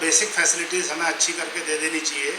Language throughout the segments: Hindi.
बेसिक फैसिलिटीज़ हमें अच्छी करके दे देनी चाहिए।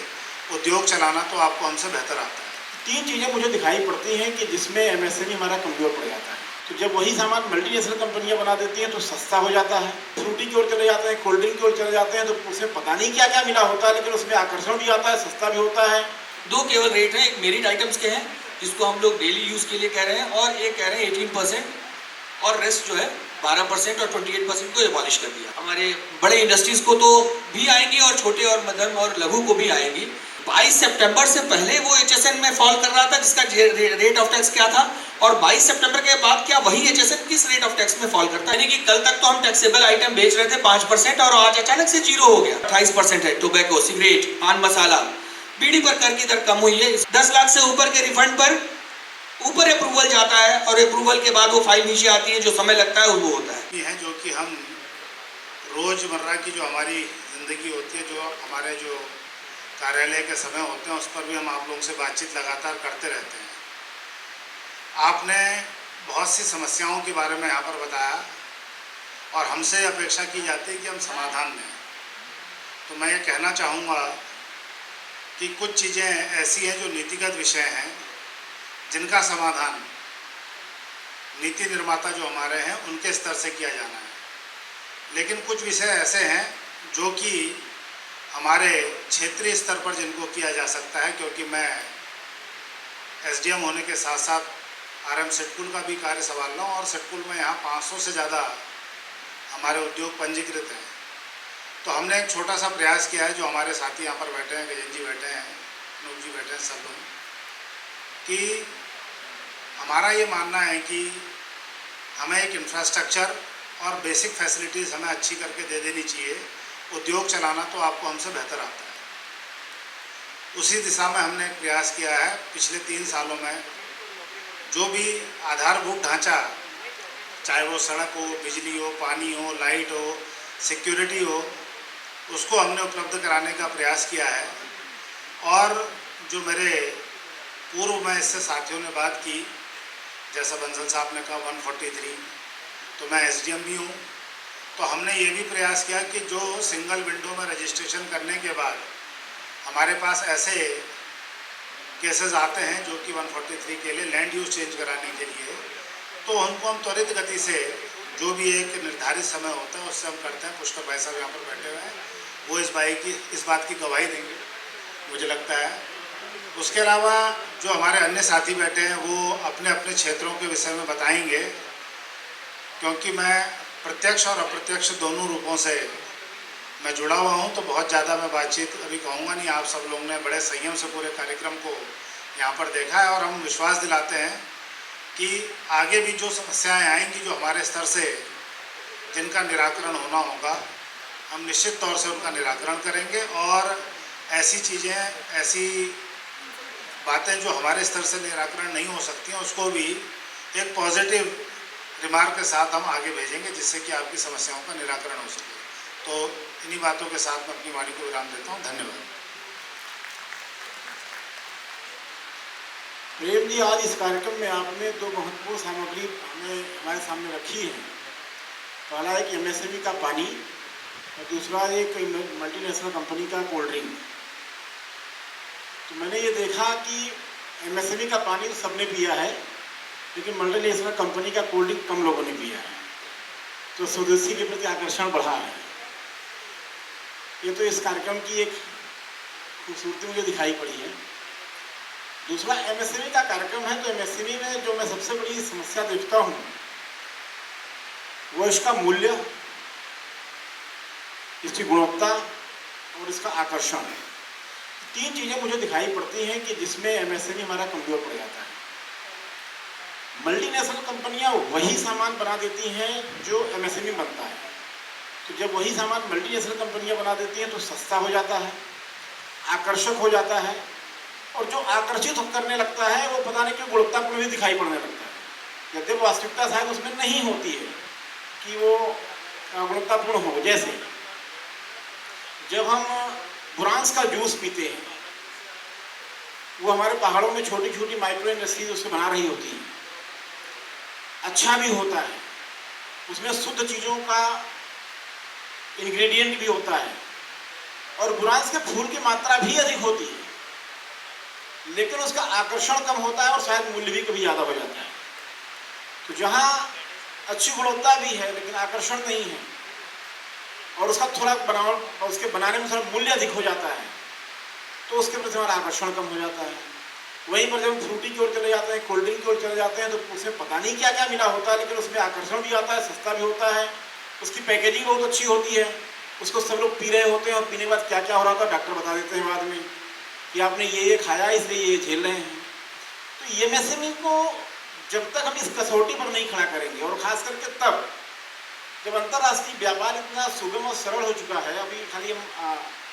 उद्योग चलाना तो आपको हमसे बेहतर आता है। तीन चीज़ें मुझे दिखाई पड़ती हैं कि जिसमें एमएसएमई हमारा कमज़ोर पड़ जाता है। तो जब वही सामान मल्टीनेशनल कंपनियां बना देती हैं तो सस्ता हो जाता है, फ्रूटी की ओर चले जाते हैं, कोल्ड ड्रिंक की ओर चले जाते हैं, तो उसमें पता नहीं क्या क्या मिला होता है, लेकिन उसमें आकर्षण भी आता है, सस्ता भी होता है। दो केवल रेट हैं, एक मेरिट आइटम्स के हैं जिसको हम लोग डेली यूज़ के लिए कह रहे हैं, और एक कह रहे हैं 18% और रेस्ट जो है 12% और 28% को एबॉलिश कर दिया। हमारे बड़े इंडस्ट्रीज़ को तो भी आएंगी और छोटे और मध्यम और लघु को भी आएंगी। 22 सितंबर से पहले वो HSN में फॉल कर रहा था जिसका रेट ऑफ टैक्स क्या था, और 22 सितंबर के बाद क्या वही HSN किस रेट ऑफ टैक्स में फॉल करता है। यानी कि कल तक तो हम टैक्सेबल आइटम बेच रहे थे 5% और आज अचानक से 0 हो गया। 28% है टोबैको, सिगरेट, पान मसाला, बीड़ी पर कर की दर कम हुई है। 10 लाख से ऊपर के रिफंड पर ऊपर अप्रूवल जाता है और अप्रूवल के बाद वो फाइल नीचे आती है, जो समय लगता है वो होता है। ये है जो कि हम रोज़मर्रा की जो हमारी ज़िंदगी होती है, जो हमारे जो कार्यालय के समय होते हैं, उस पर भी हम आप लोगों से बातचीत लगातार करते रहते हैं। आपने बहुत सी समस्याओं के बारे में यहाँ पर बताया और हमसे अपेक्षा की जाती है कि हम समाधान दें। तो मैं ये कहना चाहूँगा कि कुछ चीज़ें ऐसी हैं जो नीतिगत विषय हैं, जिनका समाधान नीति निर्माता जो हमारे हैं उनके स्तर से किया जाना है। लेकिन कुछ विषय ऐसे हैं जो कि हमारे क्षेत्रीय स्तर पर जिनको किया जा सकता है, क्योंकि मैं SDM होने के साथ साथ RM सिडकुल का भी कार्य संभाल रहा हूँ और सिडकुल में यहाँ 500 से ज़्यादा हमारे उद्योग पंजीकृत हैं। तो हमने एक छोटा सा प्रयास किया है, जो हमारे साथी यहाँ पर बैठे हैं, गजेंद्र जी बैठे हैं, अनूप जी बैठे हैं, सब लोग, कि हमारा ये मानना है कि हमें एक इंफ्रास्ट्रक्चर और बेसिक फैसिलिटीज़ हमें अच्छी करके दे देनी चाहिए। उद्योग चलाना तो आपको हमसे बेहतर आता है। उसी दिशा में हमने एक प्रयास किया है। पिछले 3 सालों में जो भी आधारभूत ढांचा, चाहे वो सड़क हो, बिजली हो, पानी हो, लाइट हो, सिक्योरिटी हो, उसको हमने उपलब्ध कराने का प्रयास किया है। और जो मेरे पूर्व में इससे साथियों ने बात की, जैसा बंसल साहब ने कहा 143, तो मैं SDM भी हूँ, तो हमने ये भी प्रयास किया कि जो सिंगल विंडो में रजिस्ट्रेशन करने के बाद हमारे पास ऐसे केसेस आते हैं जो कि 143 के लिए लैंड यूज़ चेंज कराने के लिए, तो उनको हम त्वरित गति से, जो भी एक निर्धारित समय होता है उससे हम करते हैं। पुष्कर भाई साहब यहाँ पर बैठे हुए हैं, वो इस बात की गवाही देंगे, मुझे लगता है। उसके अलावा जो हमारे अन्य साथी बैठे हैं वो अपने अपने क्षेत्रों के विषय में बताएंगे, क्योंकि मैं प्रत्यक्ष और अप्रत्यक्ष दोनों रूपों से मैं जुड़ा हुआ हूं, तो बहुत ज़्यादा मैं बातचीत अभी कहूँगा नहीं। आप सब लोगों ने बड़े संयम से पूरे कार्यक्रम को यहाँ पर देखा है और हम विश्वास दिलाते हैं कि आगे भी जो समस्याएं आएंगी, जो हमारे स्तर से जिनका निराकरण होना होगा, हम निश्चित तौर से उनका निराकरण करेंगे। और ऐसी चीज़ें, ऐसी बातें जो हमारे स्तर से निराकरण नहीं हो सकती हैं, उसको भी एक पॉजिटिव रिमार्क के साथ हम आगे भेजेंगे, जिससे कि आपकी समस्याओं का निराकरण हो सके। तो इन्हीं बातों के साथ मैं अपनी वाणी को विराम देता हूँ। धन्यवाद। प्रेम जी, आज इस कार्यक्रम में आपने 2 महत्वपूर्ण सामग्री हमारे सामने रखी है। पहला एक MSME का पानी और दूसरा एक मल्टीनेशनल कंपनी का कोल्ड ड्रिंक। तो मैंने ये देखा कि MSME का पानी सबने पिया है, लेकिन मल्टीनेशनल कंपनी का कोल्ड ड्रिंक कम लोगों ने पिया है। तो स्वदेशी के प्रति आकर्षण बढ़ा है। ये तो इस कार्यक्रम की एक खूबसूरती मुझे दिखाई पड़ी है। दूसरा MSME का कार्यक्रम है, तो MSME में जो मैं सबसे बड़ी समस्या देखता हूँ वो इसका मूल्य, इसकी गुणवत्ता और इसका आकर्षण। 3 चीज़ें मुझे दिखाई पड़ती हैं कि जिसमें MSME हमारा कमज़ोर पड़ जाता है। मल्टीनेशनल कंपनियां वही सामान बना देती हैं जो MSME बनता है। तो जब वही सामान मल्टीनेशनल कंपनियां बना देती हैं तो सस्ता हो जाता है, आकर्षक हो जाता है, और जो आकर्षित करने लगता है वो पता नहीं क्यों गुणवत्तापूर्ण भी दिखाई पड़ने लगता है। यद्यपि वास्तविकता शायद उसमें नहीं होती है कि वो गुणवत्तापूर्ण हो। जैसे जब हम बुरांस का जूस पीते हैं, वो हमारे पहाड़ों में छोटी छोटी माइक्रो इंडस्ट्रीज उससे बना रही होती हैं, अच्छा भी होता है, उसमें शुद्ध चीज़ों का इंग्रेडिएंट भी होता है, और बुरांस के फूल की मात्रा भी अधिक होती है, लेकिन उसका आकर्षण कम होता है और शायद मूल्य भी कभी ज़्यादा हो जाता है। तो जहाँ अच्छी गुणवत्ता भी है लेकिन आकर्षण नहीं है और उसका थोड़ा बनावट, उसके बनाने में थोड़ा मूल्य अधिक हो जाता है, तो उसके प्रति हमारा आकर्षण कम हो जाता है। वहीं पर जब हम फ्रूटी की ओर चले जाते हैं, कोल्ड ड्रिंक की ओर चले जाते हैं, तो उसमें पता नहीं क्या क्या मिला होता है, लेकिन उसमें आकर्षण भी आता है, सस्ता भी होता है, उसकी पैकेजिंग बहुत अच्छी होती है, उसको सब लोग पी रहे होते हैं और पीने के बाद क्या क्या हो रहा था डॉक्टर बता देते हैं बाद में कि आपने ये खाया इसलिए ये झेल रहे हैं। तो ये एमएसएमई को जब तक हम इस कसौटी पर नहीं खड़ा करेंगे, और ख़ास करके तब जब अंतर्राष्ट्रीय व्यापार इतना सुगम और सरल हो चुका है, अभी खाली हम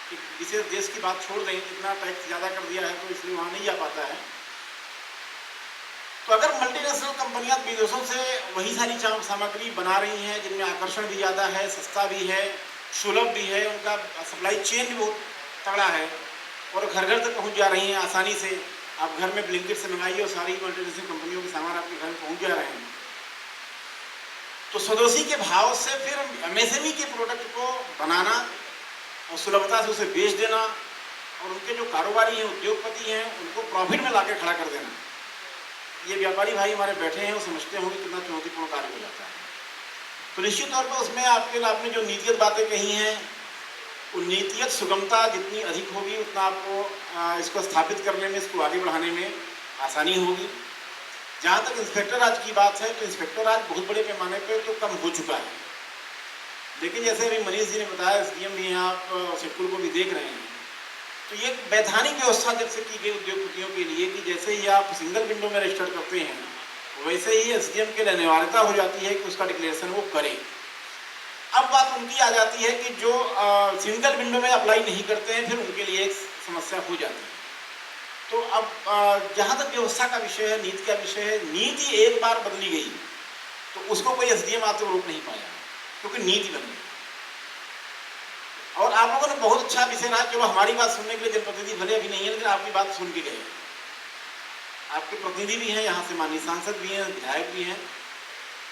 एक विशेष देश की बात छोड़ दें, इतना टैक्स ज़्यादा कर दिया है तो इसलिए वहाँ नहीं जा पाता है। तो अगर मल्टीनेशनल कंपनियां विदेशों से वही सारी सामग्री बना रही हैं जिनमें आकर्षण भी ज़्यादा है, सस्ता भी है, सुलभ भी है, उनका सप्लाई चेन भी बहुत तगड़ा है और घर घर तक पहुंच जा रही हैं आसानी से। आप घर में ब्लिंकिट से मंगाइए और सारी मल्टीनेशनल कंपनियों के सामान आपके घर में पहुंच जा रहे हैं। तो स्वदेशी के भाव से फिर एमएसएमई के प्रोडक्ट को बनाना और सुलभता से उसे बेच देना और उनके जो कारोबारी हैं, उद्योगपति हैं, उनको प्रॉफिट में लाकर खड़ा कर देना, ये व्यापारी भाई हमारे बैठे हैं वो समझते होंगे कितना चुनौतीपूर्ण कार्य हो जाता है। तो निश्चित तौर पर उसमें आपने जो नीतिगत बातें कही हैं, वो नीतिगत सुगमता जितनी अधिक होगी उतना आपको इसको स्थापित करने में, इसको आगे बढ़ाने में आसानी होगी। जहाँ तक इंस्पेक्टर राज की बात है, तो इंस्पेक्टर राज बहुत बड़े पैमाने पर तो कम हो चुका है, लेकिन जैसे अभी मनीष जी ने बताया, एसडीएम भी हैं, आप सिडकुल को भी देख रहे हैं, तो ये वैधानिक व्यवस्था जब से की गई उद्योगपतियों के लिए कि जैसे ही आप सिंगल विंडो में रजिस्टर करते हैं, वैसे ही एसडीएम के लिए अनिवार्यता हो जाती है कि उसका डिक्लेरेशन वो करे। अब बात उनकी आ जाती है कि जो सिंगल विंडो में अप्लाई नहीं करते हैं, फिर उनके लिए एक समस्या हो जाती है। तो अब जहाँ तक व्यवस्था का विषय है, नीति का विषय है, नीति एक बार बदली गई तो उसको कोई एसडीएम आते रोक नहीं पाया, क्योंकि नीति बन गई। और आप लोगों ने बहुत अच्छा विषय रहा, चलो हमारी बात सुनने के लिए जनप्रतिनिधि भले अभी नहीं है, लेकिन आपकी बात सुन के गए। आपके प्रतिनिधि भी हैं, यहाँ से माननीय सांसद भी हैं, विधायक भी हैं,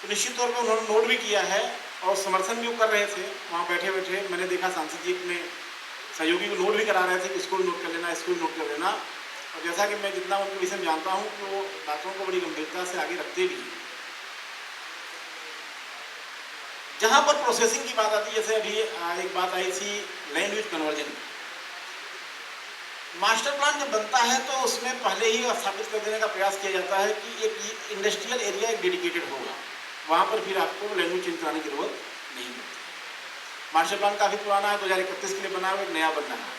तो निश्चित तौर पर उन्होंने नोट भी किया है और समर्थन भी कर रहे थे। वहाँ बैठे बैठे मैंने देखा सांसद जी अपने सहयोगी को नोट भी करा रहे थे कि इसको नोट कर लेना, इसको नोट कर लेना। और जैसा कि मैं जितना उनके विषय में जानता हूँ तो वो बातों को बड़ी गंभीरता से आगे रखते भी हैं। जहाँ पर प्रोसेसिंग की बात आती है, जैसे अभी एक बात आई थी land use conversion, master plan जब बनता है तो उसमें पहले ही स्थापित कर देने का प्रयास किया जाता है कि एक इंडस्ट्रियल एरिया एक डेडिकेटेड होगा, वहाँ पर फिर आपको लैंड यूज चेंज कराने की जरूरत नहीं पड़ती। मास्टर प्लान काफ़ी पुराना है, 2031 के लिए बना हुआ, एक नया बन रहा है।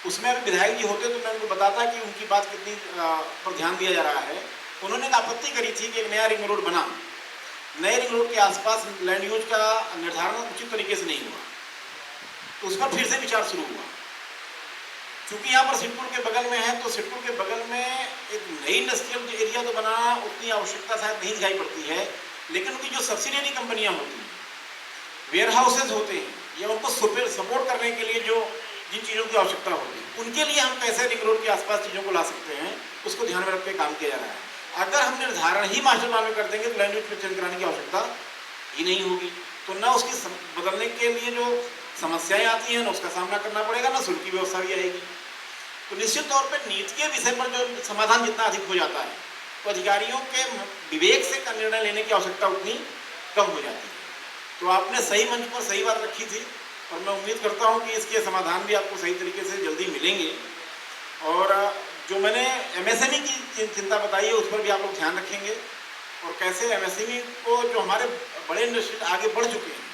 उसमें अभी विधायक जी होते तो मैं उनको बताता कि उनकी बात कितनी पर ध्यान दिया जा रहा है। उन्होंने एक आपत्ति करी थी कि एक नया रिंग रोड बना, नए रिंग रोड के आसपास लैंड यूज का निर्धारण उचित तरीके से नहीं हुआ, तो उस पर फिर से विचार शुरू हुआ। चूंकि यहाँ पर सिडकुल के बगल में है, तो सिडकुल के बगल में एक नई इंडस्ट्रियल एरिया तो बनाना उतनी आवश्यकता शायद नहीं दिखाई पड़ती है, लेकिन उनकी जो सब्सिडियरी कंपनियाँ होती हैं, वेयर हाउसेज होते हैं, या उनको सपोर्ट करने के लिए जो जिन चीज़ों की आवश्यकता होती है, उनके लिए हम कैसे रिंग रोड के आसपास चीज़ों को ला सकते हैं, उसको ध्यान में रख के काम किया जा रहा है। अगर हम निर्धारण ही मास्टर प्लान में कर देंगे तो लैंड यूज पे चेंज कराने की आवश्यकता ही नहीं होगी, तो न उसकी बदलने के लिए जो समस्याएं आती हैं, न उसका सामना करना पड़ेगा, न शुल्क की व्यवस्था भी आएगी। तो निश्चित तौर पर नीति के विषय पर जो समाधान जितना अधिक हो जाता है, तो अधिकारियों के विवेक से निर्णय लेने की आवश्यकता उतनी कम हो जाती है। तो आपने सही मंच पर सही बात रखी थी और मैं उम्मीद करता हूं कि इसके समाधान भी आपको सही तरीके से जल्दी मिलेंगे। और जो मैंने एमएसएमई की चिंता बताई है, उस पर भी आप लोग ध्यान रखेंगे और कैसे एमएसएमई को जो हमारे बड़े इंडस्ट्री आगे बढ़ चुके हैं,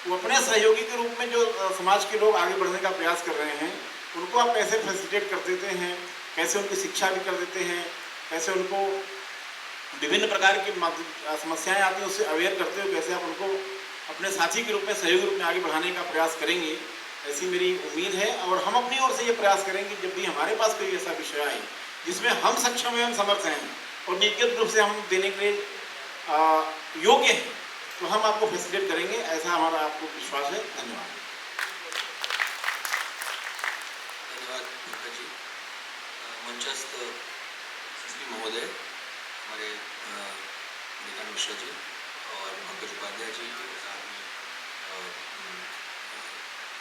वो अपने सहयोगी के रूप में जो समाज के लोग आगे बढ़ने का प्रयास कर रहे हैं, उनको आप कैसे फैसिलिटेट कर देते हैं, कैसे उनकी शिक्षा भी कर देते हैं, कैसे उनको विभिन्न प्रकार की समस्याएं आती हैं उससे अवेयर करते हुए कैसे आप उनको अपने साथी के रूप में, सहयोगी रूप में आगे बढ़ाने का प्रयास करेंगे, ऐसी मेरी उम्मीद है। और हम अपनी ओर से ये प्रयास करेंगे जब भी हमारे पास कोई ऐसा विषय आए जिसमें हम सक्षम हैं, हम समर्थ हैं और नीतिगत रूप से हम देने के लिए योग्य हैं, तो हम आपको फैसिलिटेट करेंगे, ऐसा हमारा आपको विश्वास है। धन्यवाद। धन्यवाद पंकज जी। मंचस्थ एसपी महोदय, हमारे निकान मिश्रा जी और पंकज उपाध्याय जी, साथ में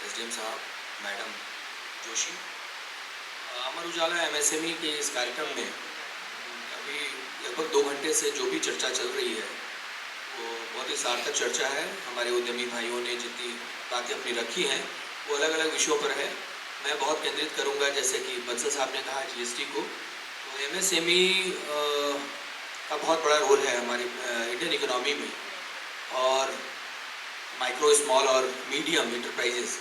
एसडीएम साहब, मैडम, जोशी। अमर उजाला एमएसएमई के इस कार्यक्रम में अभी लगभग 2 घंटे से जो भी चर्चा चल रही है वो बहुत ही सार्थक चर्चा है। हमारे उद्यमी भाइयों ने जितनी बातें अपनी रखी हैं वो अलग अलग विषयों पर है। मैं बहुत केंद्रित करूंगा, जैसे कि बंसल साहब ने कहा, जीएसटी को। तो एमएसएमई का बहुत बड़ा रोल है हमारी इंडियन इकोनॉमी में, और माइक्रो, स्मॉल और मीडियम इंटरप्राइजेस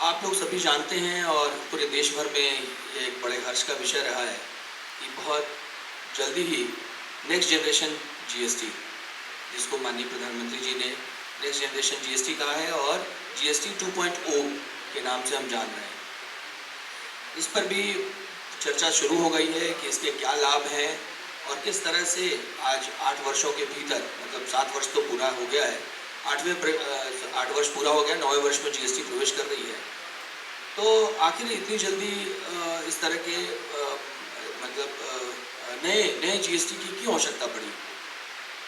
आप लोग सभी जानते हैं, और पूरे देश भर में ये एक बड़े हर्ष का विषय रहा है कि बहुत जल्दी ही नेक्स्ट जनरेशन जीएसटी, जिसको माननीय प्रधानमंत्री जी ने नेक्स्ट जनरेशन जीएसटी कहा है, और जीएसटी 2.0 के नाम से हम जान रहे हैं, इस पर भी चर्चा शुरू हो गई है कि इसके क्या लाभ हैं और किस तरह से आज 8 वर्षों के भीतर, मतलब 7 वर्ष तो पूरा हो गया है, 8 वर्ष पूरा हो गया, 9वें वर्ष में जीएसटी प्रवेश कर रही है। तो आखिर इतनी जल्दी इस तरह के नए जीएसटी की क्यों आवश्यकता पड़ी?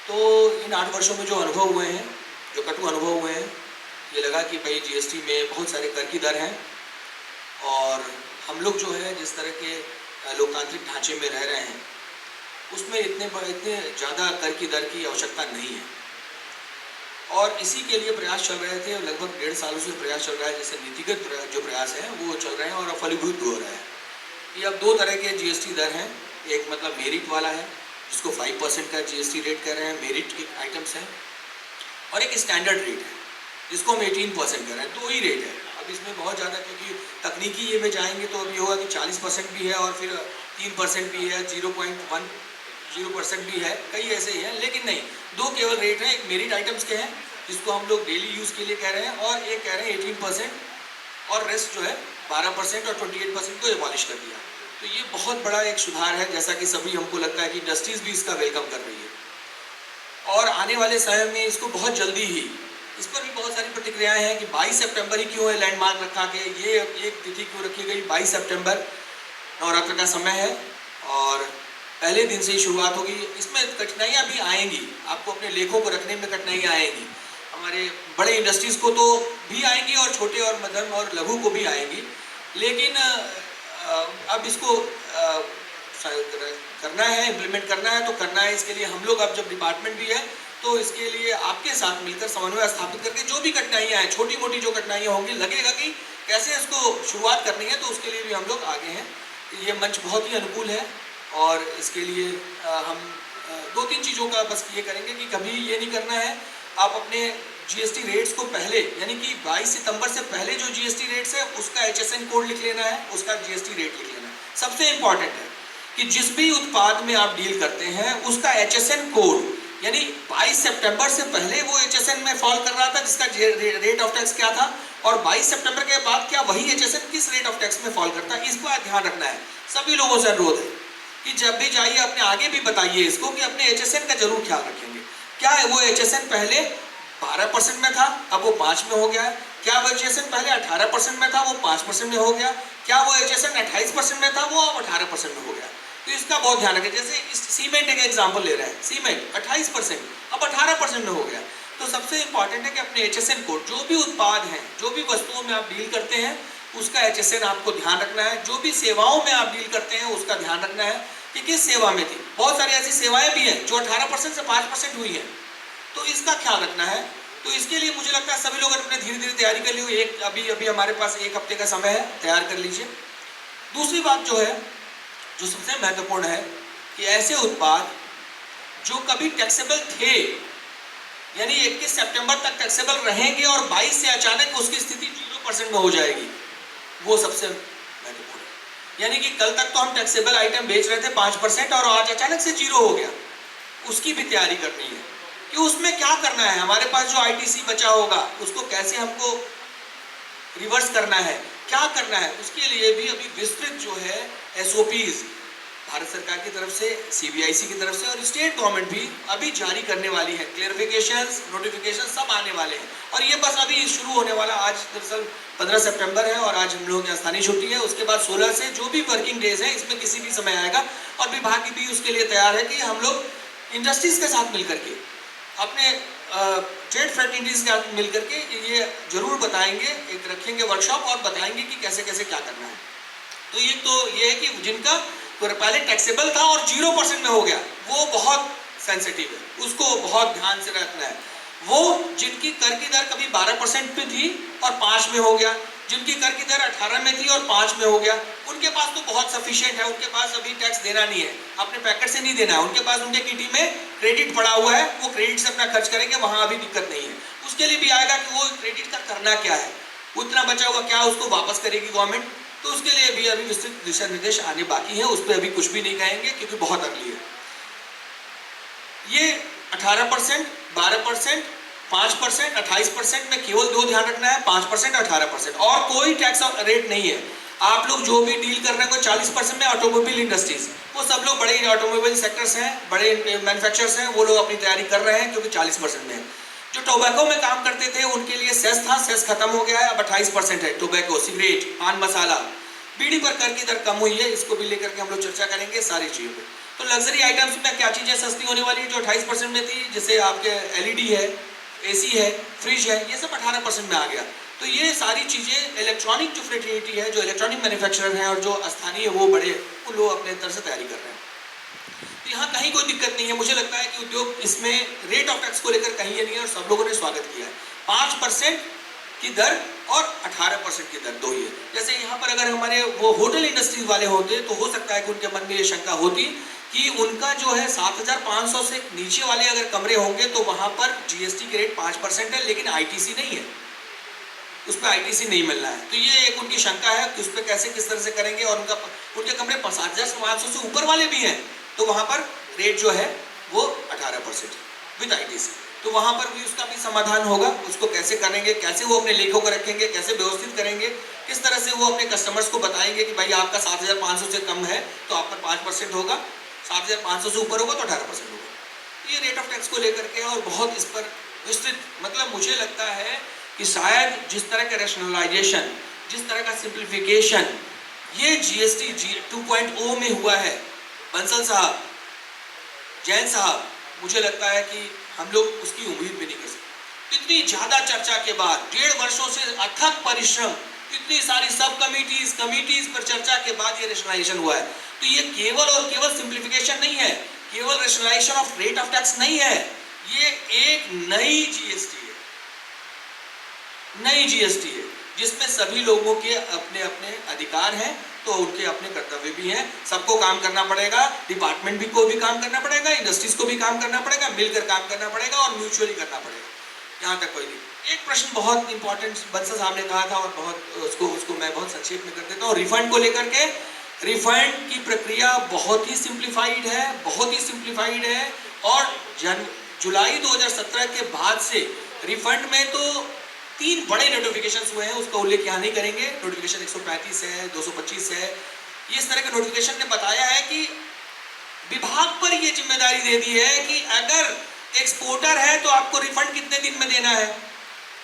तो इन 8 वर्षों में जो अनुभव हुए हैं, जो कटु अनुभव हुए हैं, ये लगा कि भाई जीएसटी में बहुत सारे कर की दर हैं, और हम लोग जो है जिस तरह के लोकतांत्रिक ढांचे में रह रहे हैं उसमें इतने ज़्यादा कर की दर की आवश्यकता नहीं है। और इसी के लिए प्रयास चल रहे थे, लगभग 1.5 सालों से प्रयास चल रहा है, जैसे नीतिगत जो प्रयास हैं वो चल रहे हैं और फलीभूत भी हो रहा है। ये अब 2 तरह के जीएसटी दर हैं, एक मतलब मेरिट वाला है जिसको 5% का जीएसटी रेट कह रहे हैं, मेरिट के आइटम्स हैं, और एक स्टैंडर्ड रेट है जिसको हम 18% कह रहे हैं। 2 ही रेट है। अब इसमें बहुत ज़्यादा, क्योंकि तकनीकी ये में जाएंगे तो अब ये होगा कि 40% भी है और फिर 3% भी है, 0.10% भी है, कई ऐसे ही हैं, लेकिन नहीं, 2 केवल रेट हैं। एक मेरिट आइटम्स के हैं जिसको हम लोग डेली यूज़ के लिए कह रहे हैं, और एक कह रहे हैं 18%, और रेस्ट जो है 12% और 28% को एबॉलिश कर दिया। तो ये बहुत बड़ा एक सुधार है, जैसा कि सभी हमको लगता है कि इंडस्ट्रीज़ भी इसका वेलकम कर रही है, और आने वाले समय में इसको बहुत जल्दी ही, इस पर भी बहुत सारी प्रतिक्रियाएं हैं कि 22 सितंबर ही क्यों है लैंडमार्क रखा के, ये एक तिथि क्यों रखी गई? 22 सितंबर नवरात्र का समय है और पहले दिन से ही शुरुआत होगी। इसमें कठिनाइयाँ भी आएंगी, आपको अपने लेखों को रखने में कठिनाइयाँ आएंगी, हमारे बड़े इंडस्ट्रीज़ को तो भी आएंगी और छोटे और मध्यम और लघु को भी आएंगी, लेकिन अब इसको करना है, इम्प्लीमेंट करना है तो करना है। इसके लिए हम लोग अब जब डिपार्टमेंट भी है तो इसके लिए आपके साथ मिलकर समन्वय स्थापित करके जो भी कठिनाइयाँ हैं, छोटी मोटी जो कठिनाइयाँ होंगी, लगेगा कि कैसे इसको शुरुआत करनी है, तो उसके लिए भी हम लोग आगे हैं। ये मंच बहुत ही अनुकूल है, और इसके लिए हम 2-3 चीज़ों का बस ये करेंगे कि कभी ये नहीं करना है, आप अपने जीएसटी रेट्स को पहले, यानी कि 22 सितंबर से पहले जो जीएसटी रेट्स है उसका HSN कोड लिख लेना है, उसका जीएसटी रेट लिख लेना है। सबसे इम्पॉर्टेंट है कि जिस भी उत्पाद में आप डील करते हैं उसका HSN कोड, यानी 22 सितंबर से पहले वो HSN में फॉल कर रहा था जिसका रेट ऑफ टैक्स क्या था, और 22 सितंबर के बाद क्या वही HSN किस रेट ऑफ टैक्स में फॉल करता है, इसका ध्यान रखना है। सभी लोगों से अनुरोध है कि जब भी जाइए अपने आगे भी बताइए इसको कि अपने HSN का जरूर ख्याल रखेंगे। क्या है वो HSN पहले 12% में था, अब वो 5 में हो गया है? क्या वो HSN पहले 18% में था, वो 5% में हो गया? क्या वो HSN 28% में था, वो अब 18% में हो गया? तो इसका बहुत ध्यान रखें। जैसे सीमेंट का एग्जाम्पल ले रहे हैं, सीमेंट 28%, अब 18% में हो गया। तो सबसे इंपॉर्टेंट है कि अपने HSN कोड, जो भी उत्पाद हैं, जो भी वस्तुओं में आप डील करते हैं उसका HSN आपको ध्यान रखना है। जो भी सेवाओं में आप डील करते हैं उसका ध्यान रखना है कि किस सेवा में थी। बहुत सारी ऐसी सेवाएं भी हैं जो 18% से 5% हुई हैं, तो इसका ख्याल रखना है। तो इसके लिए मुझे लगता है सभी लोगों ने अपने धीरे धीरे तैयारी कर ली। अभी हमारे पास 1 हफ्ते का समय है, तैयार कर लीजिए। दूसरी बात जो है, जो सबसे महत्वपूर्ण है, कि ऐसे उत्पाद जो कभी टैक्सेबल थे, यानी 21 सितंबर तक टैक्सेबल रहेंगे और 22 से अचानक उसकी स्थिति 0% में हो जाएगी, वो सबसे महत्वपूर्ण है। यानी कि कल तक तो हम टैक्सेबल आइटम बेच रहे थे 5% और आज अचानक से 0 हो गया, उसकी भी तैयारी करनी है कि उसमें क्या करना है। हमारे पास जो ITC बचा होगा उसको कैसे हमको रिवर्स करना है, क्या करना है, उसके लिए भी अभी विस्तृत जो है SOPs भारत सरकार की तरफ से, CBIC की तरफ से और स्टेट गवर्नमेंट भी अभी जारी करने वाली है। क्लेरिफिकेशंस, नोटिफिकेशन सब आने वाले हैं, और ये बस अभी शुरू होने वाला। आज दरअसल 15 सितंबर है और आज हम लोगों की स्थानीय छुट्टी है। उसके बाद 16 से जो भी वर्किंग डेज है, इसमें किसी भी समय आएगा, और विभाग भी उसके लिए तैयार है कि हम लोग इंडस्ट्रीज के साथ मिलकर के अपने ट्रेड फ्रेटर्निटीज के मिल करके ये जरूर बताएंगे, एक रखेंगे वर्कशॉप और बताएंगे कि कैसे कैसे क्या करना है। तो ये है कि जिनका पहले टैक्सेबल था और 0% में हो गया, वो बहुत सेंसिटिव है, उसको बहुत ध्यान से रखना है। वो जिनकी कर की दर कभी 12% पे थी और 5 में हो गया, जिनकी कर की दर 18 में थी और 5 में हो गया, उनके पास तो बहुत सफिशिएंट है, उनके पास अभी टैक्स देना नहीं है, अपने पैकेट से नहीं देना है, उनके पास उनके किटी में क्रेडिट पड़ा हुआ है, वो क्रेडिट से अपना खर्च करेंगे, वहां अभी दिक्कत नहीं है। उसके लिए भी आएगा कि वो क्रेडिट का करना क्या है, उतना बचा हुआ क्या उसको वापस करेगी गवर्नमेंट, तो उसके लिए भी अभी विस्तृत दिशा निर्देश आने बाकी है, उस पर अभी कुछ भी नहीं कहेंगे क्योंकि बहुत अर्ली है। ये 18%, 12%, 5%, 28% में केवल 2 ध्यान रखना है, 5% 18%, और कोई टैक्स रेट नहीं है। आप लोग जो भी डील कर रहे हैं कोई 40% में ऑटोमोबाइल इंडस्ट्रीज, वो सब लोग बड़े ऑटोमोबाइल सेक्टर्स हैं, बड़े मैन्युफैक्चरर्स हैं, वो लोग अपनी तैयारी कर रहे हैं क्योंकि 40% में है। जो टोबैको में काम करते थे उनके लिए सेस था, सेस खत्म हो गया है, अब 28% है। टोबैको, सिगरेट, पान मसाला, बीड़ी पर कर की दर कम हुई है, इसको भी लेकर के हम लोग चर्चा करेंगे सारी चीजों पे। तो लग्जरी आइटम्स में क्या चीजें सस्ती होने वाली है जो 28% में थी, जैसे आपके एलईडी है, एसी है, फ्रिज है, ये सब 18% में आ गया। तो ये सारी चीजें इलेक्ट्रॉनिक जो फ्रेटर्निटी है, जो इलेक्ट्रॉनिक मैन्युफैक्चरर हैं और जो स्थानीय वो बड़े, वो लोग अपने तरह से तैयारी कर रहे हैं। तो यहाँ कहीं कोई दिक्कत नहीं है। मुझे लगता है कि उद्योग इसमें रेट ऑफ टैक्स को लेकर कहीं ये नहीं है और सब लोगों ने स्वागत किया है। 5% की दर और 18% की दर, दो ही है। जैसे यहाँ पर अगर हमारे वो होटल इंडस्ट्रीज वाले होते तो हो सकता है कि उनके मन में ये शंका होती कि उनका जो है 7,500 से नीचे वाले अगर कमरे होंगे तो वहां पर जीएसटी के रेट 5% है, लेकिन आईटीसी नहीं है, उस पर आईटीसी नहीं मिलना है। तो ये एक उनकी शंका है कि उस पर कैसे किस तरह से करेंगे। और उनके कमरे 7,500 से ऊपर वाले भी हैं तो वहां पर रेट जो है वो 18% विद आईटीसी। तो वहां पर भी उसका भी समाधान होगा, उसको कैसे करेंगे, कैसे वो अपने लेखों को रखेंगे, कैसे व्यवस्थित करेंगे, किस तरह से वो अपने कस्टमर्स को बताएंगे कि भाई आपका 7,500 से कम है तो आप पर 5% होगा, 7,500 से ऊपर होगा तो 18% होगा। ये रेट ऑफ टैक्स को लेकर के और बहुत इस पर विस्तृत, मतलब मुझे लगता है कि शायद जिस तरह का रैशनलाइजेशन, जिस तरह का सिंप्लीफिकेशन ये जीएसटी 2.0 में हुआ है, बंसल साहब, जैन साहब, मुझे लगता है कि हम लोग उसकी उम्मीद भी नहीं कर सकते। इतनी ज्यादा चर्चा के बाद, 1.5 वर्षों से अथक परिश्रम, इतनी सारी सब कमिटीज पर चर्चा के बाद ये रैशनलाइजेशन हुआ है। तो ये केवल और केवल सिंप्लीफिकेशन नहीं है, केवल rationalisation of rate of tax नहीं है, ये एक नई जीएसटी है, नई जीएसटी है जिसमें सभी लोगों के अपने अपने अधिकार हैं तो उनके अपने कर्तव्य भी हैं। सबको काम करना पड़ेगा, डिपार्टमेंट भी को भी काम करना पड़ेगा, इंडस्ट्रीज को भी काम करना पड़ेगा, मिलकर काम करना पड़ेगा और म्यूचुअली करना पड़ेगा। यहाँ तक कोई नहीं। एक प्रश्न बहुत इंपॉर्टेंट बंसल साहब ने कहा था और बहुत उसको मैं बहुत संक्षेप में कर देता हूँ। रिफंड को लेकर के, रिफंड की प्रक्रिया बहुत ही सिंप्लीफाइड है, बहुत ही सिंप्लीफाइड है। और जुलाई 2017 के बाद से रिफंड में तो 3 बड़े नोटिफिकेशंस हुए हैं, उसका उल्लेख यहाँ नहीं करेंगे। नोटिफिकेशन 135 है, 225 है। ये इस तरह के नोटिफिकेशन ने बताया है कि विभाग पर ये जिम्मेदारी दे दी है कि अगर एक्सपोर्टर है तो आपको रिफंड कितने दिन में देना है।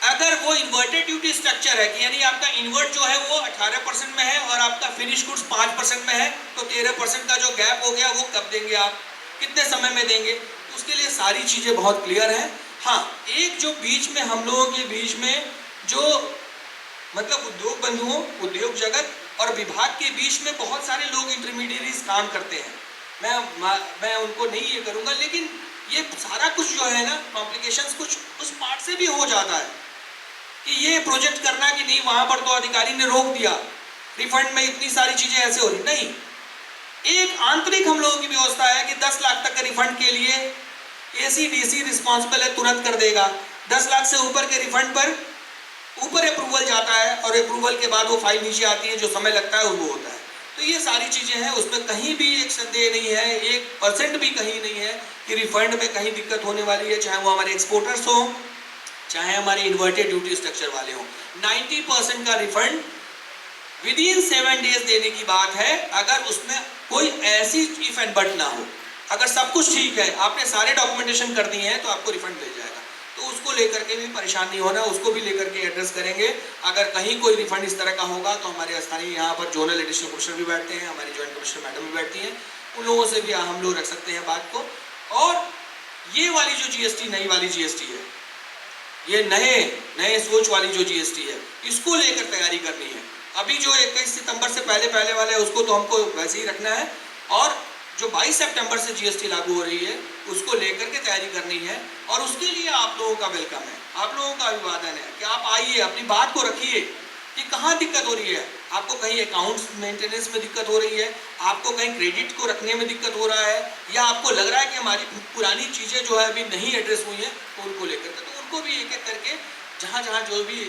अगर वो इन्वर्टेड ड्यूटी स्ट्रक्चर है कि यानी आपका इन्वर्ट जो है वो 18% में है और आपका फिनिश गुड्स 5% में है तो 13% का जो गैप हो गया वो कब देंगे आप, कितने समय में देंगे, उसके लिए सारी चीजें बहुत क्लियर हैं। हाँ, एक जो बीच में हम लोगों के बीच में जो मतलब उद्योग बंधुओं, उद्योग जगत और विभाग के बीच में बहुत सारे लोग इंटरमीडिएरीज काम करते हैं, मैं उनको नहीं ये करूँगा, लेकिन ये सारा कुछ जो है ना कॉम्प्लिकेशंस कुछ उस पार्ट से भी हो जाता है कि ये प्रोजेक्ट करना कि नहीं, वहां पर तो अधिकारी ने रोक दिया, रिफंड में इतनी सारी चीजें ऐसे हो रही नहीं। एक आंतरिक हम लोगों की व्यवस्था है कि 10 लाख तक के रिफंड के लिए एसीडीसी रिस्पॉन्सिबल है, तुरंत कर देगा। 10 लाख से ऊपर के रिफंड पर ऊपर अप्रूवल जाता है और अप्रूवल के बाद वो फाइल नीचे आती है, जो समय लगता है वो होता है। तो ये सारी चीजें हैं, उसमें कहीं भी एक संदेह नहीं है, 1% भी कहीं नहीं है कि रिफंड में कहीं दिक्कत होने वाली है, चाहे वो हमारे एक्सपोर्टर्स हो, चाहे हमारे इन्वर्टेड ड्यूटी स्ट्रक्चर वाले हो। 90% का रिफंड विद इन 7 डेज देने की बात है, अगर उसमें कोई ऐसी इफ एंड बट ना हो। अगर सब कुछ ठीक है, आपने सारे डॉक्यूमेंटेशन कर दिए हैं तो आपको रिफंड मिल जाएगा। तो उसको लेकर के भी परेशान नहीं होना, उसको भी लेकर के एड्रेस करेंगे। अगर कहीं कोई रिफंड इस तरह का होगा तो हमारे स्थानीय यहाँ पर जोनल एडिशनल कमिश्नर भी बैठते हैं, हमारी ज्वाइंट कमिश्नर मैडम भी बैठती हैं, उन लोगों से भी हम लोग रख सकते हैं बात को। और ये वाली जो जीएसटी, नई वाली जीएसटी है, ये नए सोच वाली जो जीएसटी है, इसको लेकर तैयारी करनी है। अभी जो 21 सितंबर से पहले वाला है उसको तो हमको वैसे ही रखना है, और जो 22 सितंबर से जीएसटी लागू हो रही है उसको लेकर के तैयारी करनी है। और उसके लिए आप लोगों का वेलकम है, आप लोगों का अभिवादन है कि आप आइए, अपनी बात को रखिए कि कहाँ दिक्कत हो रही है। आपको कहीं अकाउंट्स मेंटेनेंस में दिक्कत हो रही है, आपको कहीं क्रेडिट को रखने में दिक्कत हो रहा है, या आपको लग रहा है कि हमारी पुरानी चीज़ें जो है अभी नहीं एड्रेस हुई हैं, तो उनको लेकर के, तो उनको भी एक एक करके जहाँ जहाँ जो भी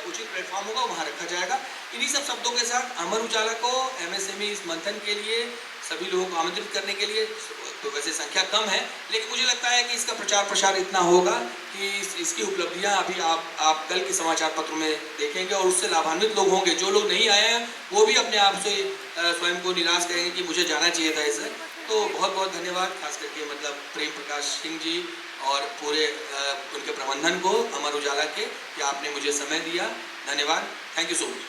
उचित प्लेटफॉर्म होगा वहाँ रखा जाएगा। इन्हीं सब शब्दों के साथ अमर उजाला को एमएसएमई इस मंथन के लिए सभी लोगों को आमंत्रित करने के लिए, तो वैसे संख्या कम है लेकिन मुझे लगता है कि इसका प्रचार प्रसार इतना होगा कि इसकी उपलब्धियां अभी आप कल के समाचार पत्र में देखेंगे और उससे लाभान्वित लोग होंगे। जो लोग नहीं आए हैं वो भी अपने आप से स्वयं को निराश करेंगे कि मुझे जाना चाहिए था इसे। तो बहुत बहुत धन्यवाद, खास करके मतलब प्रेम प्रकाश सिंह जी और पूरे उनके प्रबंधन को, अमर उजाला के, कि आपने मुझे समय दिया। धन्यवाद, थैंक यू सो मच।